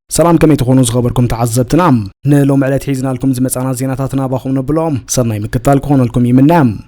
سلام كم يتخونوا زخبركم تعذبتنا نلوم على تحيزنا لكم زمتنا زيناتنا باخونا بلوم صرنا يمكتال كون لكم يمنام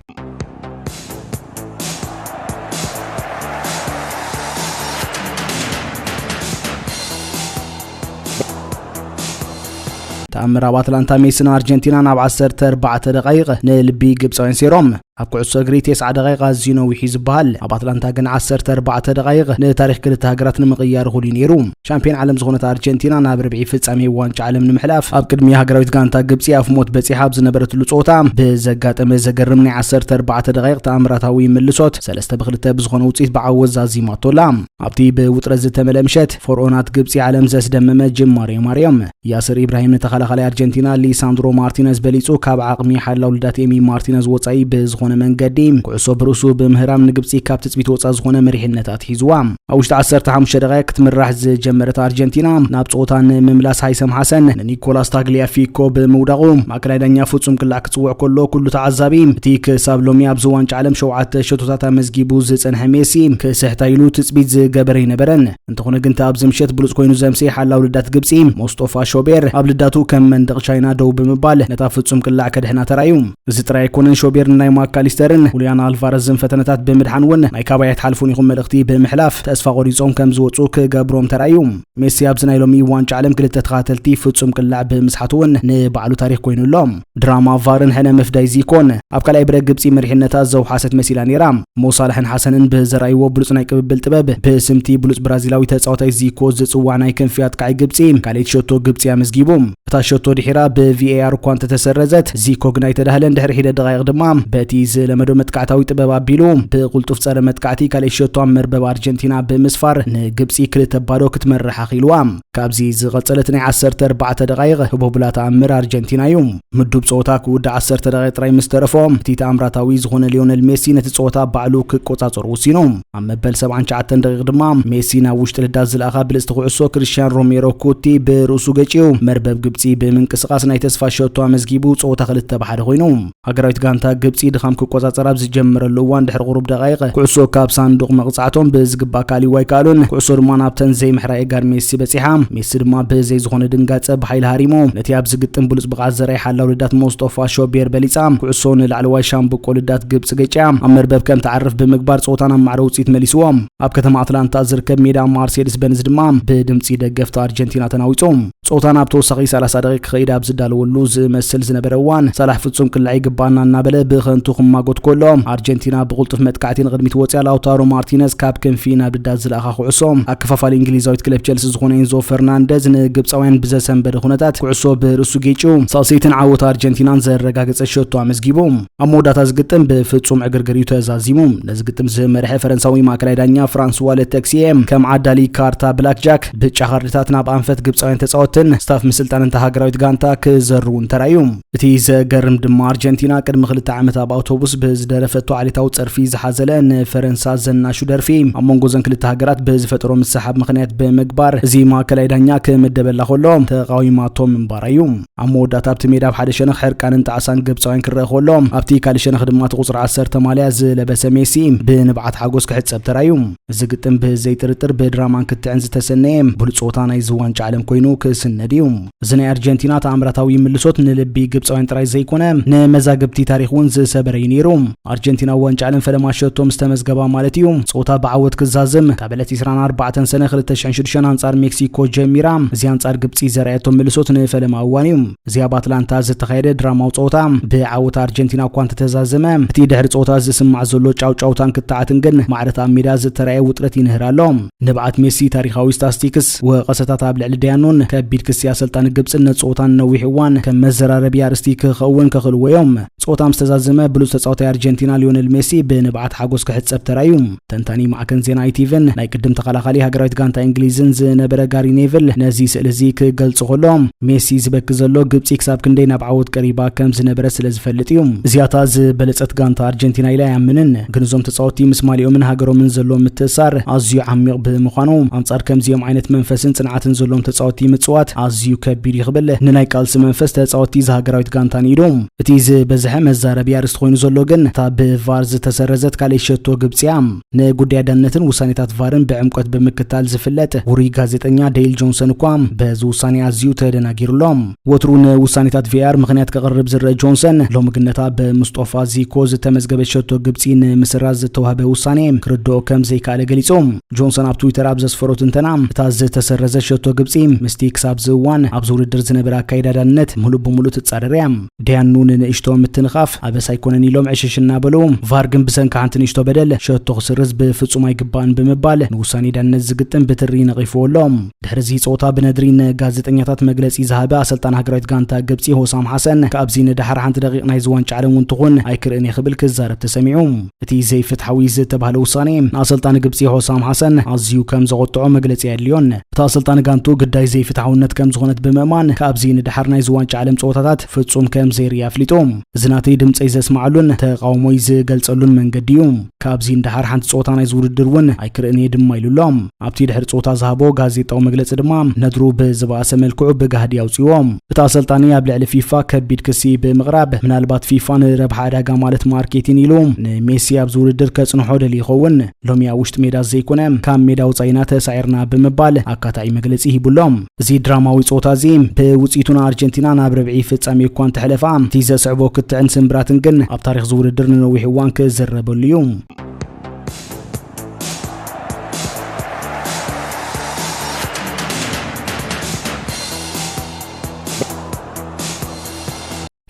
تأمر أتلانتا ميسن أرجنتينا ناب 14 دقائق نلبي جبسوين سيروم أبقى عصقري 9 دقائق زينو وحيز بهال أب أتلانتا جن 14 دقائق نتاريخ كل تهجرات نمغيار غولين يروم شامبيون عالم زغونة أرجنتينا ناب 40 فتصامي وانش عالم نمحلاف أبقى مياه جراويت كانتا جبسي أف موت بسي حابز نبرت اللصوتا بزجات مزجرمني 14 دقائق تأمراتاوي من اللصوت سلسة بخلته بزغونة وتصيت بعوز زازيمات طلام أبتي بوترز تملمشت فرعونات جبسي عالم زاس دممة جيم مريم ياسر إبراهيم نتخلق على أرجنتينا ليساندرو مارتينيز بليسو كاب عقمي حل ولدات إيمي مارتينيز وصعي بزغونة من قديم كعصو بروسو بمهرام نجبسي كاب تثبيت وصا زغونة مريحنتات حيزوام أوش 15 دقائق تمرح جمرت أرجنتينا نابصوتان مملاس هيثم حسن نيكولاس تاغليافيكو بمودغو ماكلاي دنيا فوصم كلا كتصوع كله تعذابي تيك سابلومي ابزوان عالم شوعات شتوتات مزغيبو زصنح ميسي كسحتايلو تثبيت زغبري نبرن انتخونه كنت ابزمشت بلوص كوينو زمسي حلا ولدات جبسي مصطفى شوبير ابلداتو كم مندق شاينا دو بمبال نتا فصم كلا كدحنا ترايوم زي ترا يكونن شوبير ناي ماكاليسترن وليان الفارز فتنتات بمدحنون ناي كابايت حلفون يخم ملختي بمحلاف تاسفا غوريصوم كم زوصو كغبروم ترايوم ميسي ابزنايلومي وانش عالم كل تتخاتلتي فصم كلا بمسحتون نبعلو تاريخ كوينولوم دراما فارن حنا مفداي زيكون ابقى برق جبسي مرحنتا زو حاسه مسيلاني رام موصالح حسنن بزرايو بلوص ناي قبل طبب بسمتي بلوص برازيلاوي تصاوتاي زيكو زصواعناي كنفيات كاي جبسي كاليت شوتو جبسي امزغيبوم تاشوتو دحيرا بVAR كوانت تسرزت زيكو غناي تدهلن دحر حيده دقائق دمام باتيز لمدو متقعتاوي طبب ابيلو بقلطف صار متقعتي كاليت شوتو مربب ارجنتينا بمسفر نجبسي كلته بادو كتمرح خيلوام كابزي زغصلتني 14 دقائق بوبلات امر ارجنتينا يوم مدوب صوتاك ود 10 دقائق تراي مسترفوم تيت امراتاوي زغون ليونيل ميسي نتصوتا بعلو كقصاصر وسينوم امبل 79 دقائق دمام ميسينا وشت لداز الاخا بالاستغعصو كريستيان روميرو كوتي بروسو غچيو مربب جبسي بمنقسقاس ناي تسفا شوتو امزغيبو صوتا خلته بحد خوينوم هاغراويت غانتا جبسي دخام كقصاصر ابز جمرلو وان دحر غروب دقائق كعصو كاب صندوق مقصعتهم بزغبا كالي واي كالون كعصو مانابتن زي محراي غار ميسي بصيحام ميسي دما بزي زغون دنغاص بحيل هاريمو نتي ابز غطم بلص بقازراي حلاو لدات مصطفى شوبير بليصام كعصون لعلواي شامبقو لدات جبس غچام امربب كم تعرف بمغبار صوتانا معروصيت مليسوم اب كتما اتلانتا زركب ميدا مرسيدس بنز دمام بدمصي دغفت ارجنتينا تناويصوم صوتانا بتوسقي 30 دقيقه خيدا بزدالو لوز مسل زنبروان صلاح فصوم كلاي غبانا نابله بخنتو خماغوت كلهم ارجنتينا بقلطف متقعتين قدميت وصيا لاوتارو مارتينيز كاب كنفينا بدات زلاخا خعصوم اكفافال انجليزاويت كلب تشيلسي زغون انزو فرنانديز نغبصاوين بزسنبر خونتات كعصو برسو غيچو سالسيتن عوت ارجنتينان زرغاغص شوتو امزغيبوم اموداتا زغطم بفصوم اغرغريو تزازيموم لزغطم زمرح فرنساوي ماكلاي دانيا فرانسوا لتكسيم كم عدالي كارتا بلاك جاك بچخرتات ناب انفت غبصاوين تصاوتن ستاف مسلطان انت هاغراويت غانتا كزرون ترايوم اتي زغرم دم ارجنتينا قدم خلت عامت اب اوتوبوس بزدرفتو عليتاو صرفي زحازلن فرنسا زناشو درفي امونغو زن كلت هاغرات بزفطرو مسحاب مخنيات بمغبار زي ماكلاي دانيا كمدبلا خلوم تقاويماتهم منبرايوم اموداتا بتميدا بحد شنخ حرقان انت عسان غبصاوين كرخولهم ابتي كال شنخ دما تقصر 10 ماليا زلبس ميسي بنبعت حاجوس كحصب ترايوم زغطم بزي ترتر بدرامان كتعنز تسنيم بلصوتانا يزوان عالم كوينو كسنديوم زني ارجنتينا تامراتاوي ملصوت نلبي غبصاوين تراي زيكونه نمزاغبتي تاريخون زسبرينيروم ارجنتينا وانچ عالم فلماشوتو مستمزغبا مالتيوم صوتا بعوت كزازم تابلتي 24 سنه 2006 انصار مكسيكو جميرام زي انصار غبصي زرايتو ملصوت نفلماوانيوم زي باتلانتا زتخيده دراما صوتا بعوت ارجنتينا كوانت تزازمه تي دحر صوتا زسمع زلو ጫውጫውታን ክታዓትን ግን ማዕረታ ሜዳ ዝተራየ ውጥረት ይንህራሎም ንብዓት ሜሲ ታሪኻዊ ስታቲስቲክስ ወቀሰታት ኣብ ልዕሊ ዳያኖን ከቢድ ክስ ያሰልጣን ግብጽነት ጾታን ነዊሕዋን ከም መዘራረቢያ አርስቲ ክኸውን ክኽልወዮም ጾታም ዝተዛዘመ ብሉስ ተጻዋታይ አርጀንቲና ሊዮኔል ሜሲ በንብዓት ሓጎስ ክሕጸብ ተራዩም ተንታኒ ማዕከን ዜና ኢቲቪን ናይ ቅድም ተኸላኻሊ ሃገራዊት ጋንታ እንግሊዝን ዝነበረ ጋሪ ኔቭል ነዚ ስእልዚ ክገልጽ ኸሎም ሜሲ ዝበክ ዘሎ ግብጽ ክሳብ ክንደይ ናብ ዓወት ቀሪባ ከም ዝነበረ ስለዝፈልጥ እዩ እዚያታ ዝበለጸት ጋንታ አርጀንቲና ኢላ ያምንን ግንዞም ተጻዋቲ ምስማሊኦምን ሃገሮምን ዘሎም ምትሳር ኣዝዩ ዓሚቕ ብምዃኑ አንጻር ከምዚኦም ዓይነት መንፈስን ጽንዓትን ዘሎም ተጻዋቲ ምጽዋት ኣዝዩ ከቢድ ይኽብል ንናይ ቃልሲ መንፈስ ተጻዋቲ ሃገራዊት ጋንታ ኒዶም እቲ ዝበዝሐ መዛረቢያ ርስት ኮይኑ ዘሎ ግን እታ ብቫር ዝተሰረዘት ካልእ ሸቶ ግብጽያ ንጉዳይ ደህንነትን ውሳኔታት ቫርን ብዕምቆት ብምክታል ዝፍለጥ ውሩይ ጋዜጠኛ ዴይል ጆንሰን እኳ በዚ ውሳኔ ኣዝዩ ተደናጊሩሎም ወትሩ ንውሳኔታት ቪአር ምክንያት ከቅርብ ዝረአ ጆንሰን ሎሚ ግነታ በሙስጦፋ ዚኮ ዝተመዝገበ ሸቶ ግብጽ ንምስራዝ ዝተዋህበ ውሳኔ ክርድኦ ከም ዘይካለ ገሊጹ ጆንሰን ኣብ ትዊተር ኣብ ዘስፈሮት እንተና እታ ዝተሰረዘ ሸቶ ግብጽ ምስቲ ክሳብ ዝእዋን ኣብ ዝውድድር ዝነበረ ኣካይዳ ዳንነት ሙሉእ ብሙሉእ ትጻረርያ ዲያኑን ንእሽቶ ምትንኻፍ ኣበሳ ኣይኮነን ኢሎም ዕሽሽና በሉ ቫር ግን ብሰንካ ሓንቲ ንእሽቶ በደል ሸቶ ክስርዝ ብፍጹም ኣይግባእን ብምባል ንውሳኔ ዳንነት ዝግጥም ብትሪ ነቒፍዎሎም ድሕሪ ጾታ ብነድሪን ጋዜጠኛታት መግለጺ ዝሃበ ኣሰልጣን ሃገራዊት ጋንታ ግብጽ ሆሳም ሐሰን ካብዚ ንድሕሪ ሓንቲ ደቂቕ ናይ ዝዋንጫ ዓለም እንትኾን ኣይክርአን ይኽብል ክዛረብ ተሰሚዑ እቲ ዘይፍትሓዊ ዝተባህለ ውሳኔ ኣሰልጣን ግብጽ ሆሳም ሐሰን ኣዝዩ ከም ዘቆጥዖ መግለጺ የድልዮን እታ ኣሰልጣን ጋንቱ ግዳይ ዘይፍትሓውነት ከም ዝኾነት ብምእማን ካብዚ ንድሕሪ ናይ ዝዋንጫ ዓለም ጾታታት ፍጹም ከም ዘይርያ ኣፍሊጡ ዝናተይ ድምጸይ ዘስማዓሉን ተቃውሞይ ዝገልጸሉን መንገዲ እዩ ካብዚ ንድሕሪ ሓንቲ ጾታ ናይ ዝውድድር እውን ኣይክርአን ድማ ኢሉሎም ኣብቲ ድሕሪ ጾታ ዝሃቦ ጋዜጣዊ መግለጺ ድማ ነድሩ ብዝባሰ መልክዑ ብጋህዲ ኣውጽዮም እታ ኣሰልጣኒ ኣብ ልዕሊ ፊፋ ከቢድ ክሲ ብምቕራብ ምናልባት ፊፋ ንረብሓ ዕዳጋ ማለት ማርኬቲንግ ኢሉ ንሜሲ ኣብ ዝውድድር ከጽንሖ ደልዩ ይኸውን ሎሚ ኣብ ውሽጢ ሜዳ ዘይኮነ ካብ ሜዳ ወጻኢና ተሳዒርና ብምባል ኣካታኢ መግለጺ ሂቡሎም እዚ ድራማዊ ጾታ እዚ ብውጽኢቱና ኣርጀንቲና ናብ ረብዒ ፍጻሜ እኳ እንተሕለፋ እቲ ዘስዕቦ ክትዕን ስምብራትን ግን ኣብ ታሪኽ ዝውድድር ንነዊሕ እዋን ክዝረበሉ እዩ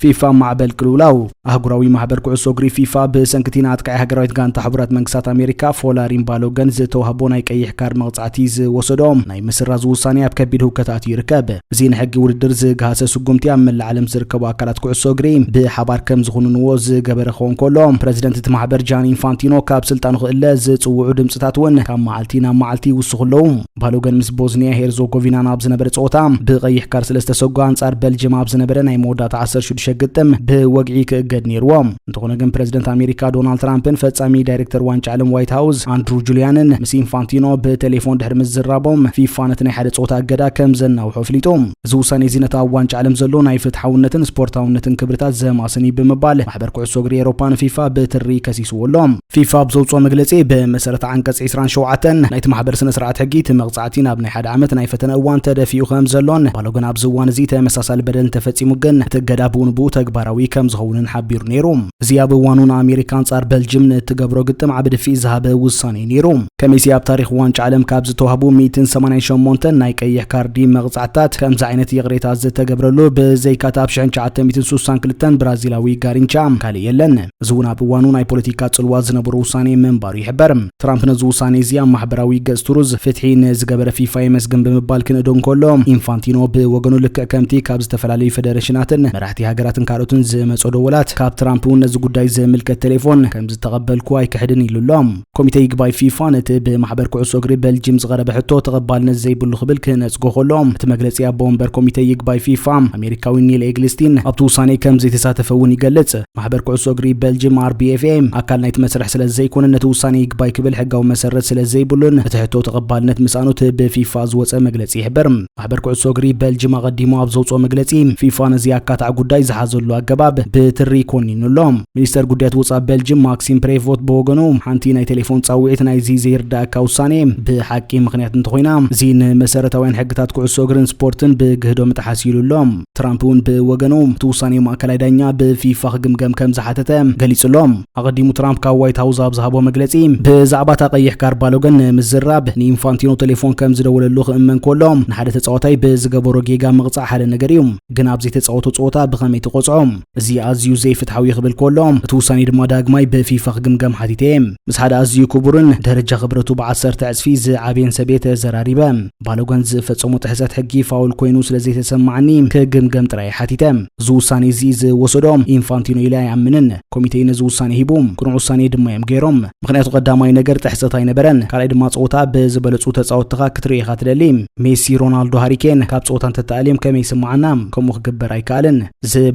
ፊፋ ማዕበል ቅልውላው አህጉራዊ ማህበር ኩዕሶ እግሪ ፊፋ በሰንክቲና አጥቃይ ሀገራዊት ጋንታ ሕብረት መንግስታት አሜሪካ ፎላሪን ባሎገን ዝተዋህቦ ናይ ቀይሕ ካርድ መቅጻዕቲ ዝወሰዶም ናይ ምስራዝ ውሳኔ ኣብ ከቢድ ህውከታት ይርከብ እዚ ንሕጊ ውድድር ዝገሃሰ ስጉምቲ ኣብ መላእ ዓለም ዝርከቡ ኣካላት ኩዕሶ እግሪ ብሓባር ከም ዝኹንንዎ ዝገበረ ኾን ከሎ ፕሬዚደንት እቲ ማህበር ጃኒ ኢንፋንቲኖ ካብ ስልጣኑ ክእለ ዝጽውዑ ድምጽታት እውን ካብ መዓልቲ ናብ መዓልቲ ይውስኹለው ባሎገን ምስ ቦዝኒያ ሄርዞጎቪና ናብ ዝነበረ ጾታ ብቀይሕ ካርድ ስለዝተሰጓ አንጻር ቤልጅየም ኣብ ዝነበረ ናይ መወዳእታ 16 ሸግጥም በወግዒ ክእገድ ነይርዎም እንተኾነ ግን ፕሬዚደንት አሜሪካ ዶናልድ ትራምፕን ፈጻሚ ዳይሬክተር ዋንጫ ዓለም ዋይት ሃውስ አንድሩ ጁሊያንን ምስ ኢንፋንቲኖ በቴሌፎን ድሕሪ ምዝራቦም ፊፋ ነቲ ናይ ሓደ ጾታ እገዳ ከም ዘናውሖ ኣፍሊጦም እዚ ውሳኔ እዚ ነታ ዋንጫ ዓለም ዘሎ ናይ ፍትሓውነትን ስፖርታውነትን ክብርታት ዘማስኒ ብምባል ማሕበር ኩዕሶ እግሪ ኤውሮፓን ፊፋ በትሪ ከሲስዎሎም ፊፋ ብዘውፅኦ መግለጺ ብመሰረተ አንቀጽ 27 ናይቲ ማሕበር ስነ ስርዓት ሕጊ ተመቕጻዕቲ ናብ ናይ ሓደ ዓመት ናይ ፈተነ እዋን ተደፊኡ ከም ዘሎን ባሎገን ኣብ ዝዋን እዚ ተመሳሳሊ በደል ተፈጺሙ ግን እቲ እገዳ ብኡ ተግባራዊ ከም ዝኸውን ሓቢሩ ነይሩ እዚ ኣብ እዋኑ ንኣሜሪካ አንጻር ቤልጅየም ንትገብሮ ግጥም ዓብ ድፊ ዝሃበ ውሳኔ ነይሩ ከመይሲ ኣብ ታሪኽ ዋንጫ ዓለም ካብ ዝተዋህቡ 188 ናይ ቀይሕ ካርዲ መቕጻዕታት ከምዚ ዓይነት የቕሬታ ዝተገብረሉ ብዘይካታ ኣብ 1962 ብራዚላዊ ጋሪንቻ ካልእ የለን እዚ እውን ኣብ እዋኑ ናይ ፖለቲካ ጽልዋ ዝነበሩ ውሳኔ መንባሩ ይሕበር ትራምፕ ነዚ ውሳኔ እዚ ኣብ ማሕበራዊ ገጽ ትሩዝ ፍትሒ ንዝገበረ ፊፋ ይመስግን ብምባል ክንእዶ እንከሎ ኢንፋንቲኖ ብወገኑ ልክዕ ከምቲ ካብ ዝተፈላለዩ ፌደሬሽናትን መራሕቲ ሃገራትን ካልኦትን ዝመጹ ደወላት ካብ ትራምፕ ነዚ ጉዳይ ዝምልከት ቴሌፎን ከም ዝተቀበልኩ ኣይክሕድን ኢሉሎም ኮሚቴ ይግባይ ፊፋ ነቲ ብማሕበር ኩዕሶ እግሪ ቤልጅየም ዝቀረበ ሕቶ ተቀባልነት ዘይብሉ ክብል ክነጽጎ ከሎም እቲ መግለጺ ኣብ ወንበር ኮሚቴ ይግባይ ፊፋ ኣሜሪካዊ ኒል ኤግልስቲን ኣብቲ ውሳኔ ከም ዘይተሳተፈውን ይገልጽ ማሕበር ኩዕሶ እግሪ ቤልጅየም RBFA ኣካል ናይቲ መስርሕ ስለ ዘይኮነ ነቲ ውሳኔ ይግባይ ክብል ሕጋዊ መሰረት ስለ ዘይብሉን እቲ ሕቶ ተቀባልነት ምሳኑት ብፊፋ ዝወፀ መግለጺ ይሕበር ማሕበር ኩዕሶ እግሪ ቤልጅየም ቀዲሙ ኣብ ዘውፅኦ መግለጺ ፊፋ ነዚ ኣካታዕ ጉዳይ ዝሓዘሉ ኣገባብ ብትሪ ኮኒኑሎም ሚኒስተር ጉዳያት ወጻኢ ቤልጅየም ማክሲም ፕሬቮት በወገኑ ሓንቲ ናይ ቴሌፎን ጻውዒት ናይ ዝይርዳእካ ውሳኔ ብሓቂ ምክንያት እንተኾይና እዚ ንመሰረታውያን ሕግታት ኩዕሶ እግርን ስፖርትን ብግህዶ ምጥሓስ ኢሉሎም ትራምፕ እውን ብወገኑ እቲ ውሳኔ ማእከላይ ዳኛ ብፊፋ ክግምገም ከም ዝሓተተ ገሊጹሎም ኣቀዲሙ ትራምፕ ካብ ዋይት ሃውስ ኣብ ዝሃቦ መግለጺ ብዛዕባ ቀይሕ ካርድ ባሎገን ምዝራብ ንኢንፋንቲኖ ቴሌፎን ከም ዝደወለሉ ክእመን ከሎም ንሓደ ተጻዋታይ ብዝገበሮ ጌጋ ምቕጻዕ ሓደ ነገር እዩ ግን ኣብዚ ተጻወቶ ጾታ ብኸመይ ተቆጽዖም እዚ ኣዝዩ ዘይፍትሓዊ ይኽብል ከሎም እቲ ውሳኔ ድማ ዳግማይ ብፊፋ ክግምገም ሓቲተ ምስ ሓደ ኣዝዩ ክቡርን ደረጃ ክብረቱ ብ10 ዕጽፊ ዝዓብየን ሰቤት ዘራሪበ ባሎገን ዝፈጸሙ ጥሕሰት ሕጊ ፋውል ኮይኑ ስለዘይተሰማዕኒ ክግምገም ጥራይ ሓቲተ እዚ ውሳኔ እዚ ዝወሰዶም ኢንፋንቲኖ ኢላ ይኣምንን ኮሚቴ ነዚ ውሳኔ ሂቡ ቅኑዕ ውሳኔ ድማ እዮም ገይሮም ምክንያቱ ቀዳማይ ነገር ጥሕሰት ኣይነበረን ካልኣይ ድማ ጾታ ብዝበለጹ ተጻወትካ ክትርኢ ኢኻ ትደሊ ሜሲ ሮናልዶ ሃሪኬን ካብ ጾታ እንተተኣልዮም ከመይ ይስማዓና ከምኡ ክግበር ኣይከኣልን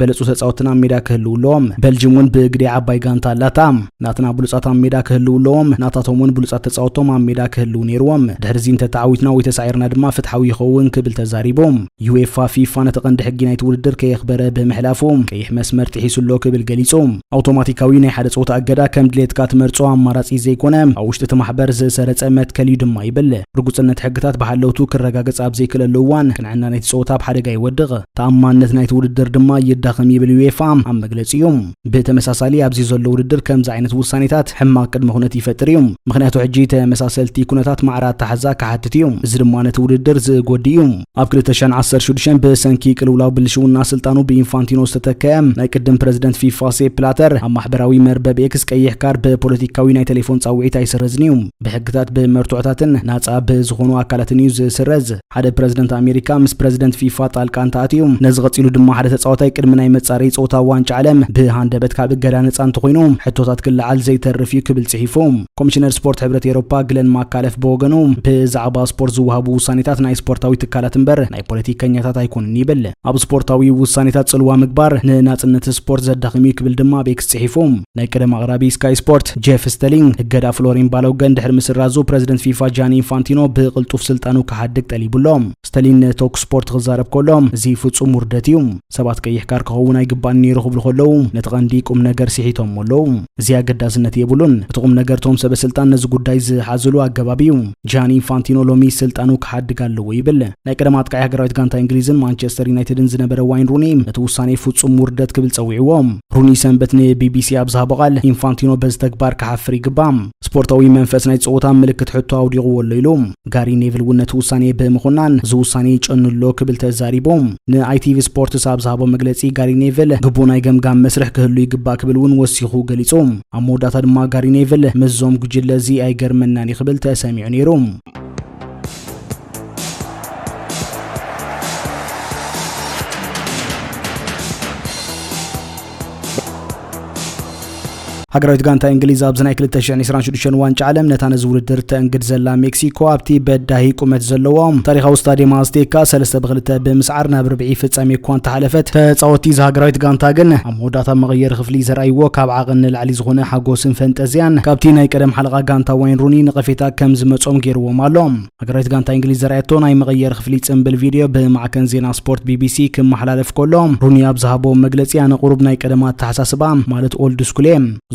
ዝበለጹ ተጻወትና ሜዳ ክህልውሎም ቤልጅየም ብግዲ ዓባይ ጋንታ አላታ ናትና ብሉጻት ሜዳ ክህልውሎም ናታቶምን ብሉጻት ተጻወቶም ሜዳ ክህልው ነይሮም ድሕሪ ዚን ተታዊትና ወይ ተሳዒርና ድማ ፍትሓዊ ይኸውን ክብል ተዛሪቦም ዩኤፋ ፊፋ ነተቀንዲ ሕጊ ናይቲ ውድድር ከየኽበረ ብምሕላፎም ቀይሕ መስመር ጥሒሱሎ ክብል ገሊጾም ኣውቶማቲካዊ ናይ ሓደ ጾታ ኣገዳ ከም ድሌትካ ትመርጾ ኣማራጺ ዘይኮነ ኣብ ውሽጢ እቲ ማሕበር ዝሰረጸ መትከልዩ ድማ ይብል ርጉጽነት ሕግታት ባህለውቱ ክረጋገጽ ኣብ ዘይክለሉ እዋን ክንዕና ናይቲ ጾታ ብሓደጋ ይወድቕ ተኣማንነት ናይቲ ውድድር ድማ ይዳኸም ይብል ዩኤፋ ኣብ መግለጺኡ ብተመሳሳሊ ኣብዚ ዘሎ ውድድር ከምዚ ዓይነት ውሳኔታት ሕማቅ ቅድመ ኩነት ይፈጥር እዩ ምክንያቱ ሕጂ ተመሳሰልቲ ኩነታት ማዕራት ተሓዛ ካሓትት እዩ እዚ ድማ ነቲ ውድድር ዝጎዲ እዩ ኣብ 2016 ብሰንኪ ቅልውላው ብልሽውና ስልጣኑ ብኢንፋንቲኖ ዝተተከየ ናይ ቅድም ፕሬዝደንት ፊፋ ሴፕ ብላተር ኣብ ማሕበራዊ መርበብ ኤክስ ቀይሕ ካርድ ብፖለቲካዊ ናይ ቴሌፎን ጻውዒት ኣይስረዝን እዩ ብሕግታት ብመርቱዕታትን ናጻ ብዝኾኑ ኣካላትን እዩ ዝስረዝ ሓደ ፕሬዝደንት ኣሜሪካ ምስ ፕሬዝደንት ፊፋ ጣልቃ እንተኣትዩ ነዚ ቀፂሉ ድማ ሓደ ተጻዋታይ ቅድሚ ናይ መጻረይ ጾታ ዋንጫ ዓለም ብሃንደበት ካብ እገዳ ነጻ እንተኮይኑ ሕቶታት ክለዓል ዘይተርፍ እዩ ክብል ጽሒፎም ኮሚሽነር ስፖርት ሕብረት ኤውሮፓ ግለን ማካለፍ በወገኑ ብዛዕባ ስፖርት ዝወሃቡ ውሳኔታት ናይ ስፖርታዊ ትካላት እምበር ናይ ፖለቲከኛታት ኣይኮኑን ይብል ኣብ ስፖርታዊ ውሳኔታት ጽልዋ ምግባር ንናጽነት ስፖርት ዘዳኽም እዩ ክብል ድማ ቤክስ ጽሒፎም ናይ ቀደም ኣቕራቢ ስካይ ስፖርት ጄፍ ስተሊንግ እገዳ ፍሎሪን ባሎገን ድሕሪ ምስራዙ ፕሬዝደንት ፊፋ ጃኒ ኢንፋንቲኖ ብቕልጡፍ ስልጣኑ ክሓድግ ጠሊቡሎም ስተሊንግ ቶክ ስፖርት ክዛረብ ከሎም እዚ ፍጹም ውርደት እዩ ሰባት ቀይሕ ካርድ ክኸውን ኣይግባእን ነይሩ ክብሉ ከለዉ ነቲ ቀንዲ ቁም ነገር ሲሒቶም ኣለዉ እዚ ኣገዳስነት የብሉን እቲ ቁም ነገር ቶም ሰበስልጣን ነዚ ጉዳይ ዝሓዝሉ ኣገባብ እዩ ጃኒ ኢንፋንቲኖ ሎሚ ስልጣኑ ክሓድግ ኣለዎ ይብል ናይ ቀደም ኣጥቃዒ ሃገራዊት ጋንታ እንግሊዝን ማንቸስተር ዩናይትድን ዝነበረ ዋይን ሩኒ ነቲ ውሳኔ ፍጹም ውርደት ክብል ጸዊዕዎም ሩኒ ሰንበት ንቢቢሲ ኣብ ዝሃቦ ቃል ኢንፋንቲኖ በዚ ተግባር ክሓፍር ይግባእ ስፖርታዊ መንፈስ ናይ ጸወታ ምልክት ሕቶ ኣውዲቑዎ ኣሎ ኢሉ ጋሪ ኔቭል እውን ነቲ ውሳኔ ብምኹናን እዚ ውሳኔ ይጨንሎ ክብል ተዛሪቦም ንአይቲቪ ስፖርትስ ኣብ ዝሃቦ መግለጺ ጋሪ ኔቭል ግቡእ ናይ ገምጋም መስርሕ ክህሉ ይግባእ ክብል እውን ወሲኹ ገሊጹ ኣብ መወዳእታ ድማ ጋሪ ኔቭል ምዞም ጉጅለ እዚ ኣይገርመናን ይኽብል ተሰሚዑ ነይሩ ሃገራዊት ጋንታ እንግሊዝ ኣብ ዝናይ 2026 ዋንጫ ዓለም ነታ ነዚ ውድድር ተእንግድ ዘላ ሜክሲኮ ኣብቲ በዳሂ ቁመት ዘለዎም ታሪኻዊ ስታድየም ኣዝቴካ 3-2 ብምስዓር ናብ ርብዒ ፍጻሜ እኳ እንተሓለፈት ተጻወቲ ሃገራዊት ጋንታ ግን ኣብ መወዳእታ መቐየሪ ክፍሊ ዘርኣይዎ ካብ ዓቕን ንላዕሊ ዝኾነ ሓጎስን ፈንጠዝያን ካብቲ ናይ ቀደም ሓለቓ ጋንታ ዋይን ሩኒ ንቐፌታ ከም ዝመጾም ገይርዎም ኣሎ ሃገራዊት ጋንታ እንግሊዝ ዘርኣየቶ ናይ መቐየሪ ክፍሊ ጽምብል ቪድዮ ብማዕከን ዜና ስፖርት ቢቢሲ ክመሓላለፍ ከሎ ሩኒ ኣብ ዝሃቦ መግለጺ ኣነ ቁሩብ ናይ ቀደማ ኣተሓሳስባ ማለት ኦልድ ስኩል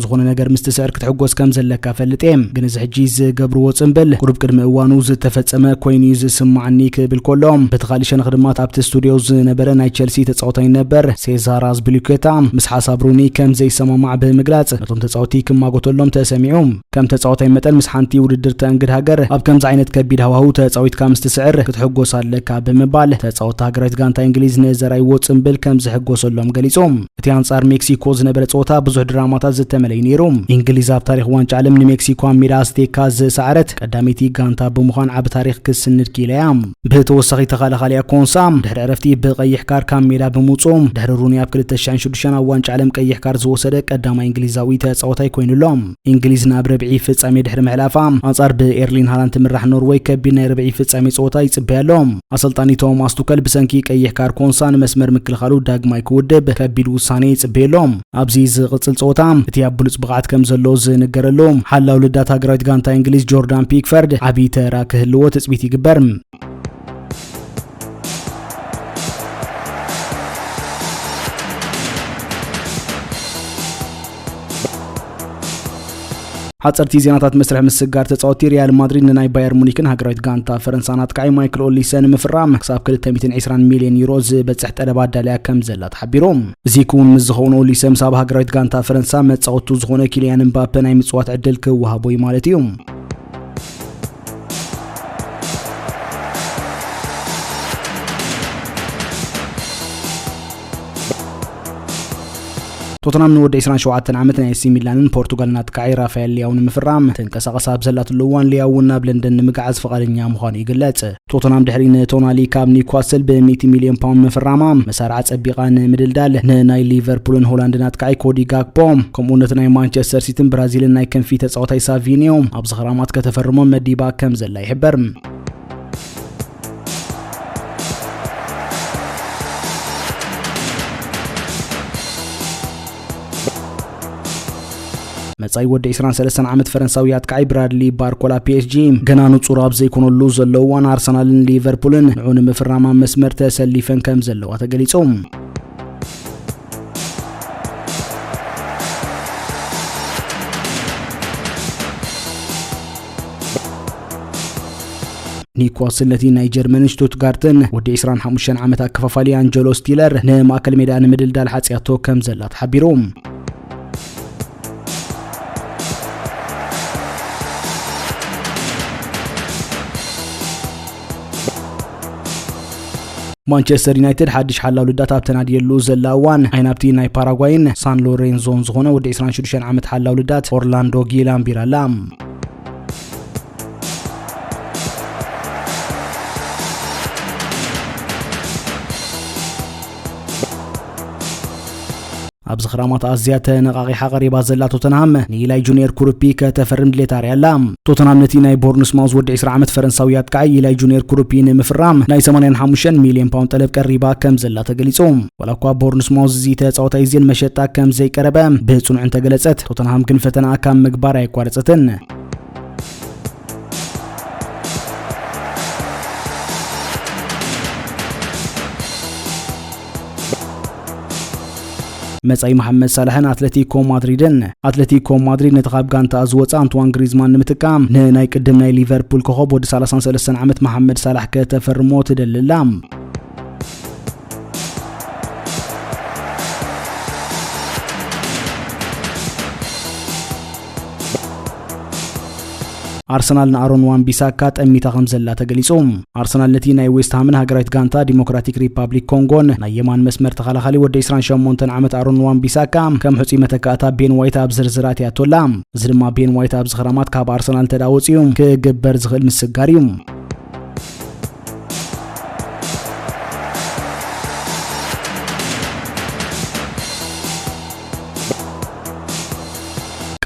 ዝኾነ ነገር ምስትስዕር ክትሕጎስ ከም ዘለካ ፈልጥ ግን እዚ ሕጂ ዝገብርዎ ጽምብል ቁሩብ ቅድሚ እዋኑ ዝተፈጸመ ኮይኑ ዝስማዓኒ ክብል ከሎም በተኻሊ ሸነኽ ድማ ኣብቲ ስቱድዮ ዝነበረ ናይ ቸልሲ ተጻዋታይ ነበር ሴዛር አዝፒሊኩዌታ ምስ ሓሳብ ሩኒ ከም ዘይሰማማዕ ብምግላጽ ነቶም ተጻዋቲ ክማጎተሎም ተሰሚዑ ከም ተጻዋታይ መጠን ምስ ሓንቲ ውድድር ተእንግድ ሃገር ኣብ ከምዚ ዓይነት ከቢድ ሃዋህው ተጻዊትካ ምስትስዕር ክትሕጎስ ኣለካ ብምባል ተጻዋቲ ሃገራዊት ጋንታ እንግሊዝ ንዘራይዎ ጽምብል ከም ዝሕጎሰሎም ገሊጾም እቲ አንጻር ሜክሲኮ ዝነበረ ጾታ ብዙሕ ድራማታት ዝተመለየ ነይሩ እንግሊዝ ኣብ ታሪኽ ዋንጫ ዓለም ንሜክሲኮ ሜዳ ኣዝቴካ ዝሰዓረት ቀዳሚቲ ጋንታ ብምዃን ዓብ ታሪኽ ክስንድ ኪለያ ብተወሳኺ ተኸላኻሊያ ኮንሳ ድሕሪ ዕረፍቲ ብቀይሕ ካርድ ካብ ሜዳ ብምውጾም ድሕሪ ሩኒ ኣብ 2006 ኣብ ዋንጫ ዓለም ቀይሕ ካርድ ዝወሰደ ቀዳማይ እንግሊዛዊ ተጻዋታይ ኮይኑሎም እንግሊዝ ናብ ረብዒ ፍጻሜ ድሕሪ ምሕላፋ አንጻር ብኤርሊን ሃላንድ ትምራሕ ኖርዌይ ከቢድ ናይ ረብዒ ፍጻሜ ጸወታ ይጽበያሎም ኣሰልጣኒ ቶማስ ቱከል ብሰንኪ ቀይሕ ካርድ ኮንሳ ንመስመር ምክልኻሉ ዳግማይ ክውድብ ከቢድ ውሳኔ ይጽበየሎም ኣብዚ ዝቕጽል ጸወታ እቲ ኣብ ብሉጽ ብቕዓት ከም ዘሎ ዝንገረሉ ሓላው ልዳት ሃገራዊት ጋንታ እንግሊዝ ጆርዳን ፒክፈርድ ዓብይ ተራ ክህልዎ ተጽቢት ይግበር ሓጸርቲ ዜናታት መስርሕ ምስጋር ተጻወቲ ሪያል ማድሪድ ንናይ ባየር ሙኒክን ሃገራዊት ጋንታ ፈረንሳይ ኣጥቃዒ ማይክል ኦሊሰን ምፍራም ክሳብ 220 ሚልዮን ዩሮ ዝበጽሕ ጠለብ ኣዳልያ ከም ዘላ ተሓቢሮም እዚ ክውን ምስ ዝኾነ ኦሊሰን ሳብ ሃገራዊት ጋንታ ፈረንሳይ መጻወቱ ዝኾነ ኪልያን ምባፔ ናይ ምጽዋት ዕድል ክወሃቦ ማለት እዩ ቶተናም ንወደ 27 ዓመት ናይ ኤሲ ሚላንን ፖርቱጋልን ኣጥቃዒ ራፋኤል ሊያውን ምፍራም ተንቀሳቐሳ ኣብ ዘላትሉ እዋን ሊያውን ናብ ለንደን ንምግዓዝ ፈቃደኛ ምዃኑ ይግለጽ ቶተናም ድሕሪ ንቶናሊ ካብ ኒውካስል ብ100 ሚልዮን ፓውንድ ምፍራማ መሳርዓ ጸቢቓ ንምድልዳል ንናይ ሊቨርፑልን ሆላንድን ኣጥቃዒ ኮዲ ጋክፖ ከምኡነት ናይ ማንቸስተር ሲቲን ብራዚልን ናይ ክንፊ ተጻዋታይ ሳቪኒዮ ኣብ ዝኽራማት ከተፈርሞም መዲባ ከም ዘላ ይሕበር መጻይ ወዲ 23 ዓመት ፈረንሳዊ አጥቃይ ብራድሊ ባርኮላ PSG ገና ንጹር ኣብ ዘይኮነሉ ዘለዋን አርሰናልን ሊቨርፑልን ንዑን ምፍራማ መስመር ተሰሊፈን ከም ዘለዋ ተገሊጾም ኒውካስል ለቲ ናይ ጀርመን ሽቱትጋርትን ወዲ 25 ዓመት አከፋፋሊ አንጀሎ ስቲለር ንማእከል ሜዳ ንምድልዳል ሓጽያቶ ከም ዘላ ተሓቢሮም ማንቸስተር ዩናይትድ ሓድሽ ሓላው ልዳት ኣብ ተናድየሉ ዘላዋን ኣይናብቲ ናይ ፓራጓይን ሳን ሎሬንዞን ዝኾነ ወዲ 26 ዓመት ሓላው ልዳት ኦርላንዶ ጊላን ቢራላ ኣብ ዝኽራማት ኣዝያ ተነቃቂሓ ቀሪባ ዘላ ቶተንሃም ንኢላይ ጁኒየር ኩሩፒ ከተፈርም ድሌታ ሪያላ ቶተንሃም ነቲ ናይ ቦርንስማውዝ ወዲ 20 ዓመት ፈረንሳዊ አጥቃይ ኢላይ ጁኒየር ኩሩፒ ንምፍራም ናይ 85 ሚልዮን ፓውንድ ጠለብ ቀሪባ ከም ዘላ ተገሊጾም ወላኳ ቦርንስማውዝ እዚ ተጻዋታይ ዚን መሸጣ ከም ዘይቀረበ ብጽኑዕ ተገለጸት ቶተንሃም ግን ፈተና ከም ምግባር ኣይቋረጸትን መጻይ መሐመድ ሳላህን አትሌቲኮ ማድሪድ ነተኻብ ጋንታ ዝወጻ አንቷን ግሪዝማን ንምትካም ንናይ ቅድም ናይ ሊቨርፑል ኮኸብ ወዲ 33 ዓመት መሐመድ ሳላህ ከተፈርሞ ትደልላ አርሰናል ንአሮን ዋን ቢሳካ ጠሚታ ከምዘላ ተገሊጾም አርሰናል ነቲ ናይ ዌስት ሃምን ሃገራዊት ጋንታ ዲሞክራቲክ ሪፐብሊክ ኮንጎን ናይ የማን መስመር ተኸላኻሊ ወዲ 28 ዓመት አሮን ዋን ቢሳካ ከም ሕጹ መተካእታ ቤን ዋይት ኣብ ዝርዝራት ያቶላ እዚ ድማ ቤን ዋይት ኣብ ዝኽራማት ካብ አርሰናል ተዳውጽዩ ክግበር ዝኽእል ምስጋር እዩ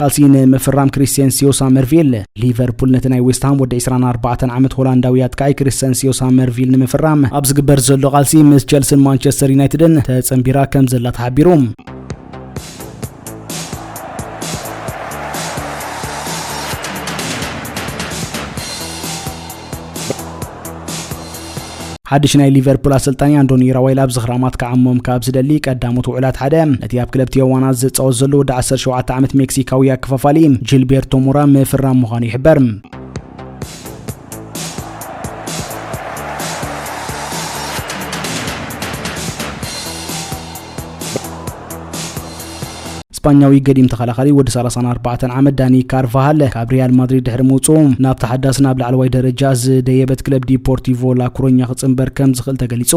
ቃልሲን መፍራም ክሪስቲያንሲዮ ሳመርቪል ሊቨርፑል ነቲ ናይ ዌስት ሃም ወዲ 24 ዓመት ሆላንዳዊ አጥቃይ ክሪስቲያንሲዮ ሳመርቪል ንምፍራም ኣብ ዝግበር ዘሎ ቃልሲ ምስ ቸልሲን ማንቸስተር ዩናይትድን ተጸምቢራ ከም ዘላ ተሓቢሮም ሓድሽ ናይ ሊቨርፑል አሰልጣኝ አንቶኒ ራዋይላ ኣብ ዝኽራማት ከዓሞም ካብ ዝደሊ ቀዳሞት ውዕላት ሓደ ነቲ ኣብ ክለብ ቲዋና ዝጻወት ዘሎ ወዲ 17 ዓመት ሜክሲካዊ አከፋፋሊ ጂልቤርቶ ሞራ ምፍራም ምዃኑ ይሕበር اسبانياوي قديم تخلخالي ود 34 عام داني كارفاهال ካብ ريال مدريد ድሕሪ ምውጽኡ ናብ ተሓዳስ ናብ ላዕለዋይ ደረጃ ዝደየበት ክለብ ዲፖርቲቮ ላ ኮሮኛ ክጽምበር ከም ዝኽእል ተገሊጹ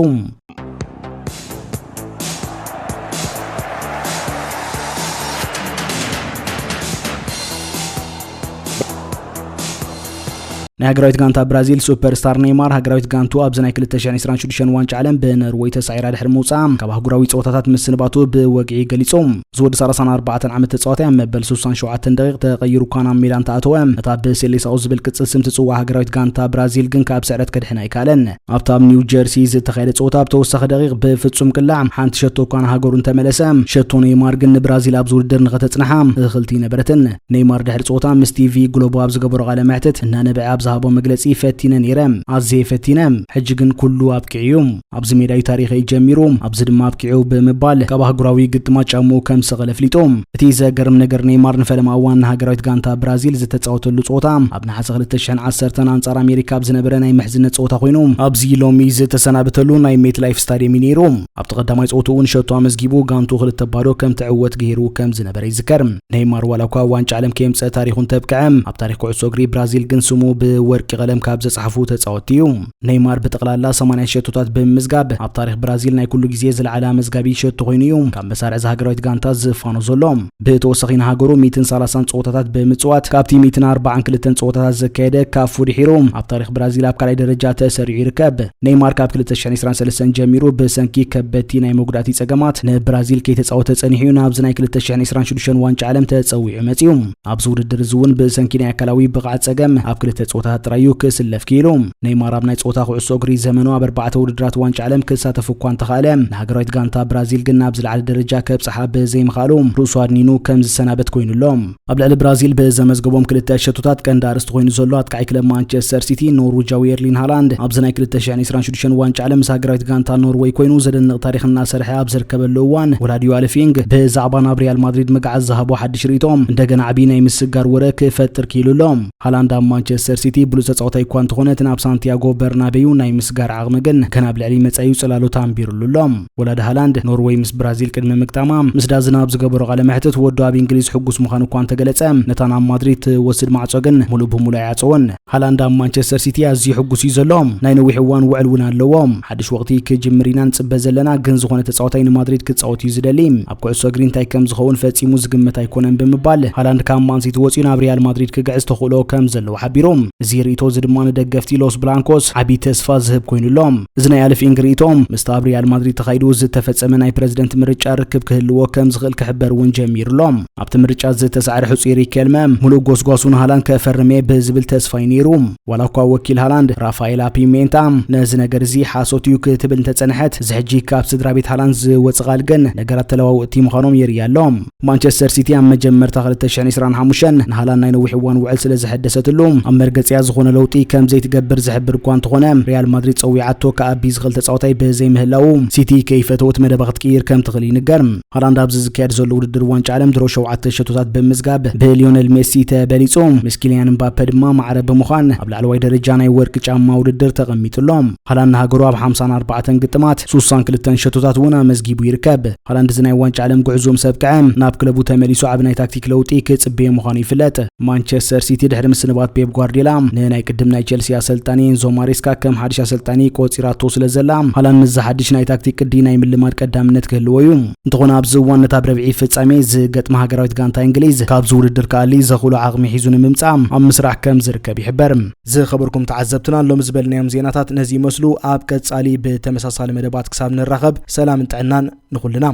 نهاجرت غانتا برازيل سوبر ستار نيمار هاجرت غانتو ابزناي 2026 ዋንጫ ዓለም በኖርዌይ ተሳይራ ድሕሪ ምውጻእ ካብ አህጉራዊ ጾታታት ምስንባቱ በወግዒ ገሊጾም ዝወድ 34 ዓመት ተጻዋታይ መበል 67 ደቂቕ ተቀይሩ ካና ሚላን ተኣተወም እታ በሴሌሳው ዝብል ቅጽል ስም ትጽዋ ሃገራዊት ጋንታ ብራዚል ግን ካብ ስዕረት ከድሕና ይካለን ኣብታ ኒው ጀርሲ ዝተኻየደ ጾታ ብተወሳኺ ደቂቕ በፍጹም ቅላዕ ሓንቲ ሸቶ ካና ሃገሩን ተመለሰ ሸቶ ኔይማር ግን ብራዚል ኣብ ዝውድድር ንኸተጽንሓ እኽልቲ ነበረትን ኔይማር ድሕሪ ጾታ ምስ ቲቪ ግሎቦ ኣብ ዝገበሮ ቃለ መሕተት እና ነብዓ ዛሃቦ መግለጺ ፈቲነ ነይረም ኣዝየ ፈቲነም ሕጂ ግን ኩሉ ኣብቂዕዩም ኣብዚ ሜዳዊ ታሪኽ ይጀሚሩ ኣብዚ ድማ ኣብቂዑ ብምባል ካብ ሃገራዊ ግጥማ ጫሙ ከም ሰغለፍሊጦም እቲ ዘገርም ነገር ኔይማር ንፈለማ እዋን ሃገራዊት ጋንታ ብራዚል ዝተጻወተሉ ጾታ ኣብ ነሐሴ 2010 አንጻር አሜሪካ ብዝነበረ ናይ ምሕዝነት ጾታ ኮይኑ ኣብዚ ሎሚ ዝተሰናበተሉ ናይ ሜት ላይፍ ስታዲየም ነይሩ ኣብ ተቀዳማይ ጾታውን ሸቶ ኣመዝጊቡ ጋንቱ ክልተ ባዶ ከም ተዕወት ገይሩ ከም ዝነበረ ይዝከር ኔይማር ዋላኳ ዋንጫ ዓለም ከየምፀ ታሪኹን ተብቅዐም ኣብ ታሪኽ ኩዕሶ እግሪ ብራዚል ግን ስሙ ወርቂ ቀለም ካብ ዘጻሕፉ ተጻወትዩ ኔይማር በጠቅላላ 80 ሸቶታት በመዝጋብ ኣብ ታሪኽ ብራዚል ናይ ኩሉ ግዜ ዝለዓለ መዝጋቢ ሸቶ ኮይኑ ካብ መሳርዕ ሃገራዊት ጋንታ ዝፋኖ ዘሎም በተወሰኺና ሃገሩ 130 ጾታታት በምጽዋት ካብቲ 142 ጾታታት ዘካየደ ካፉ ድሒሩ ኣብ ታሪኽ ብራዚል ኣብ ካልኣይ ደረጃ ተሰሪዑ ይርከብ ኔይማር ካብ 2023 ጀሚሩ በሰንኪ ከበቲ ናይ መጉዳእቲ ጸገማት ንብራዚል ከይተጻወተ ጸኒሑ ናብ ናይ 2026 ዋንጫ ዓለም ተጸዊዑ መጽዩ ኣብ ዝውድድር ዝውን በሰንኪ ናይ ኣካላዊ ብቕዓት ጸገም ኣብ ክልተ ጾታ ጸወታታት ጥራዩ ክስለፍ ኪሉ ኔይማር ኣብ ናይ ጸወታ ኩዕሶ እግሪ ዘመኑ ኣብ 4 ውድድራት ዋንጫ ዓለም ክሳተፍ እኳ እንተኻለ ንሃገራዊት ጋንታ ብራዚል ግን ናብ ዝለዓለ ደረጃ ከብጽሓ ብዘይምኻሉ ርእሱ ኣድኒኑ ከም ዝሰናበት ኮይኑሎም ኣብ ልዕሊ ብራዚል ብዘመዝገቦም ክልተ ሸቶታት ቀንዲ ኣርእስቲ ኮይኑ ዘሎ ኣጥቃዒ ክለብ ማንቸስተር ሲቲ ኖርዌጃዊ ኤርሊንግ ሃላንድ ኣብ ናይ 2026 ዋንጫ ዓለም ሃገራዊት ጋንታ ኖርዌይ ኮይኑ ዘደንቕ ታሪኽና ሰርሐ ኣብ ዝርከበሉ እዋን ወላዲዮ ኣልፊንግ ብዛዕባ ናብ ሪያል ማድሪድ መጋዓዝ ዝሃቦ ሓድሽ ርእቶም እንደገና ዓቢ ናይ ምስጋር ወረ ክፈጥር ኪሉሎም ሃላንድ ኣብ ማንቸስተር ሲቲ ብሉጽ ተጻዋታይ እኳ እንተኾነት ናብ ሳንቲያጎ በርናቤዩ ናይ ምስጋር ዓቕሚ ግን ገና ኣብ ልዕሊ መጻዩ ጽላሎት ኣንቢሩሉሎም ወላዲ ሃላንድ ኖርዌይ ምስ ብራዚል ቅድሚ ምግጣማ ምስ ዳዝናብ ዝገበሮ ቃለ መሕትት ወዶ ኣብ እንግሊዝ ሕጉስ ምዃኑ እኳ እንተገለጸ ነታ ናብ ማድሪድ ወስድ ማዕጾ ግን ሙሉእ ብሙሉእ ኣያጽውን ሃላንድ ኣብ ማንቸስተር ሲቲ ኣዝዩ ሕጉስ እዩ ዘሎም ናይ ነዊሕ እዋን ውዕል እውን ኣለዎም ሓድሽ ወቕቲ ክጅምር ኢና ንጽበ ዘለና ግን ዝኾነ ተጻዋታይ ንማድሪድ ክጻወት እዩ ዝደሊ ኣብ ኩዕሶ እግሪ እንታይ ከም ዝኸውን ፈጺሙ ዝግመት ኣይኮነን ብምባል ሃላንድ ካብ ማን ሲቲ ወፂኡ ናብ ሪያል ማድሪድ ክግዕዝ ተኽእሎ ከም ዘለዎ ሓቢሮም እዚ ርእቶ ዝድማ ንደገፍቲ ሎስ ብላንኮስ ዓቢ ተስፋ ዝህብ ኮይኑሎም እዚ ናይ ኣልፊንግ ርእቶም ምስቲ ኣብ ሪያል ማድሪድ ተኻይዱ ዝተፈጸመ ናይ ፕረዚደንት ምርጫ ርክብ ክህልዎ ከም ዝኽእል ክሕበር እውን ጀሚሩሎም ኣብቲ ምርጫ ዝተሳዕረ ሕጹይ ሪኬልመ ሙሉእ ጎስጓሱን ሃላንድ ከፈርመ ብዝብል ተስፋ ነይሩ ዋላ እኳ ወኪል ሃላንድ ራፋኤላ ፒሜንታ ነዚ ነገር እዚ ሓሶት እዩ ክትብል እንተጸንሐት ዝሕጂ ካብ ስድራ ቤት ሃላንድ ዝወጽቃል ግን ነገራት ተለዋውእቲ ምዃኖም የርእያሎም ማንቸስተር ሲቲ ኣብ መጀመርታ 2025 ንሃላንድ ናይ ነዊሕ እዋን ውዕል ስለ ዝሕደሰትሉ ኣብ መርገጽያ ዝኾነ ለውጢ ከም ዘይትገብር ዝሕብር እኳ እንተኾነ ሪያል ማድሪድ ጸዊዓቶ ከኣቢ ዝኽእል ተጻዋታይ ብዘይምህላው ሲቲ ከይፈተወት መደባ ክትቅይር ከም ትኽእል ይንገር ሃላንድ ኣብዚ ዝካየድ ዘሎ ውድድር ዋንጫ ዓለም ድሮ 7 ሸቶታት ብምዝጋብ ብሊዮኔል ሜሲ ተበሊጹ ምስ ኪልያን ምባፔ ድማ ማዕረ ብምዃን ኣብ ላዕለዋይ ደረጃ ናይ ወርቂ ጫማ ውድድር ተቐሚጡሎም ሃላንድ ሃገሩ ኣብ 54 ግጥማት 62 ሸቶታት እውን መዝጊቡ ይርከብ ሃላንድ ዝናይ ዋንጫ ዓለም ጉዕዞ ሰብቅዐ ናብ ክለቡ ተመሊሱ ኣብ ናይ ታክቲክ ለውጢ ክጽበየ ምዃኑ ይፍለጥ ማንቸስተር ሲቲ ድሕሪ ምስንባት ፔፕ ጓርዲዮላ ንናይ ቅድም ናይ ቸልሲ ኣሰልጣኒ ኤንዞ ማሬስካ ከም ሓድሽ ኣሰልጣኒ ቆጺራቶ ስለዘላ ሃላንድ ምስ ሓድሽ ናይ ታክቲክ ቅዲ ናይ ምልማድ ቀዳምነት ክህልዎ እዩ እንተኾነ ኣብዚ እዋን ነታ ረብዒ ፍጻሜ ዝገጥማ ሃገራዊት ጋንታ እንግሊዝ ካብዚ ውድድር ካሊ ዘኽእሎ ዓቕሚ ሒዙ ንምምጻእ ኣብ ምስራሕ ከም ዝርከብ ይሕበር ዝኸበርኩም ተዓዘብትና ሎም ዝበልናዮም ዜናታት ነዚ ይመስሉ ኣብ ቀጻሊ ብተመሳሳሊ መደባት ክሳብ ንራኸብ ሰላም ጥዕናን ንኹልና